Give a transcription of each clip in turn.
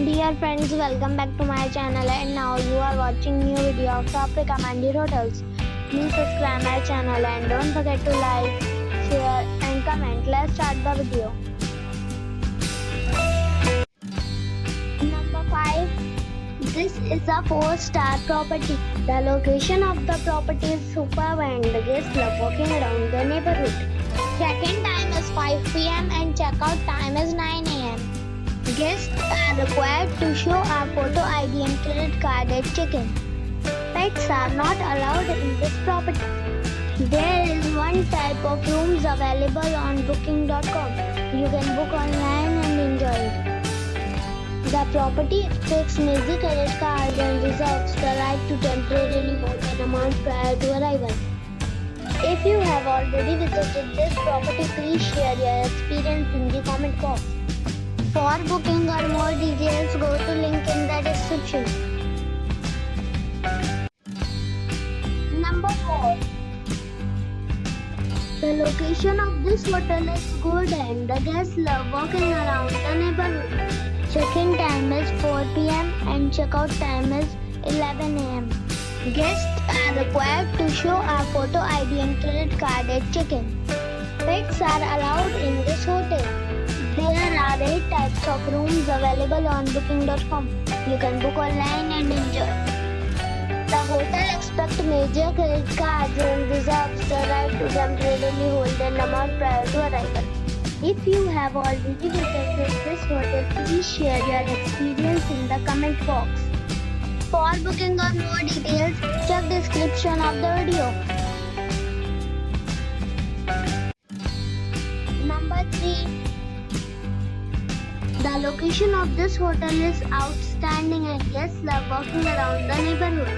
Dear friends, welcome back to my channel and now you are watching new video of top recommended hotels. Please subscribe my channel and don't forget to like, share and comment. Let's start the video. Number 5. This is a 4-star property. The location of the property is superb and the guests love walking around the neighborhood. Check-in time is 5 p.m. and check-out time is 9 a.m. Guests are required to show a photo ID and credit card at check-in. Pets are not allowed in this property. There is one type of rooms available on booking.com. You can book online and enjoy it. The property expects major credit cards and reserves the right to temporarily hold an amount prior to arrival. If you have already visited this property, please share your experience in the comment box. For booking or more details, go to link in the description. Number 4. The location of this hotel is good and the guests love walking around the neighborhood. Check-in time is 4 p.m. and check-out time is 11 a.m. Guests are required to show a photo ID and credit card at check-in. Pets are allowed in this hotel. There are 8 types of rooms available on booking.com. You can book online and enjoy. The hotel expects major credit cards and reserves the right to temporarily hold an amount prior to arrival. If you have already visited this hotel, please share your experience in the comment box. For booking or more details, check description of the video. Number 3. The location of this hotel is outstanding and guests love walking around the neighborhood.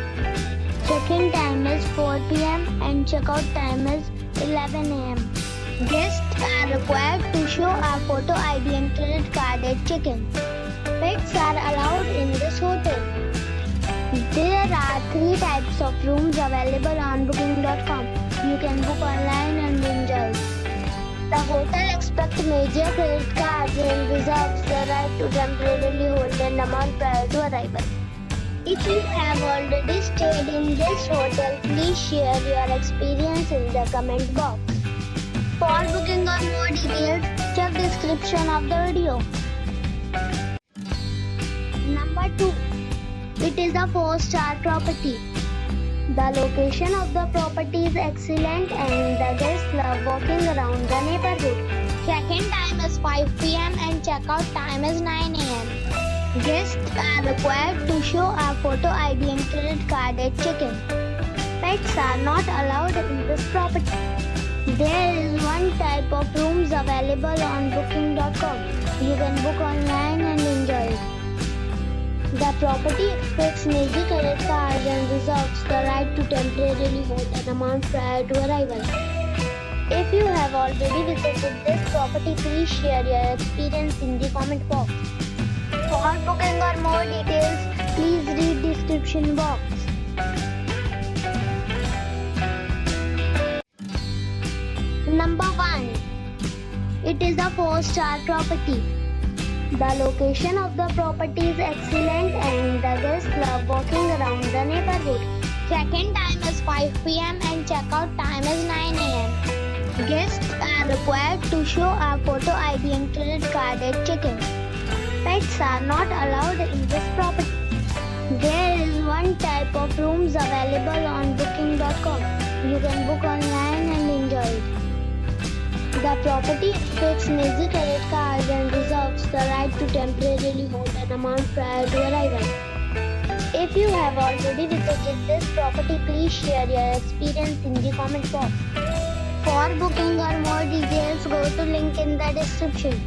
Check-in time is 4 p.m. and check-out time is 11 a.m. Guests are required to show a photo ID and credit card at check-in. Pets are allowed in this hotel. There are 3 types of rooms available on booking.com. You can book online and enjoy it. The hotel expects major credit cards and reserves the right to temporarily hold an amount prior to arrival. If you have already stayed in this hotel, please share your experience in the comment box. For booking or more details, check description of the video. Number 2. It is a 4-star property. The location of the property is excellent and the guests love walking around the neighborhood. Check-in time is 5 p.m. and check-out time is 9 a.m. Guests are required to show a photo ID and credit card at check-in. Pets are not allowed in this property. There is one type of rooms available on booking.com. You can book online and enjoy it. The property expects major credit cards and reserves the right to temporarily hold an amount prior to arrival. If you have already visited this property, please share your experience in the comment box. For booking or more details, please read description box. Number 1. It is a 4-star property. The location of the property is excellent and the guests love walking around the neighborhood. Check-in time is 5 p.m. and check-out time is 9 a.m. Guests are required to show a photo ID and credit card at check-in. Pets are not allowed in this property. There is one type of rooms available on booking.com. You can book online and enjoy it. The property expects major credit cards and reserves the right to temporarily hold an amount prior to arrival. If you have already visited this property, please share your experience in the comment box. For booking or more details, go to link in the description.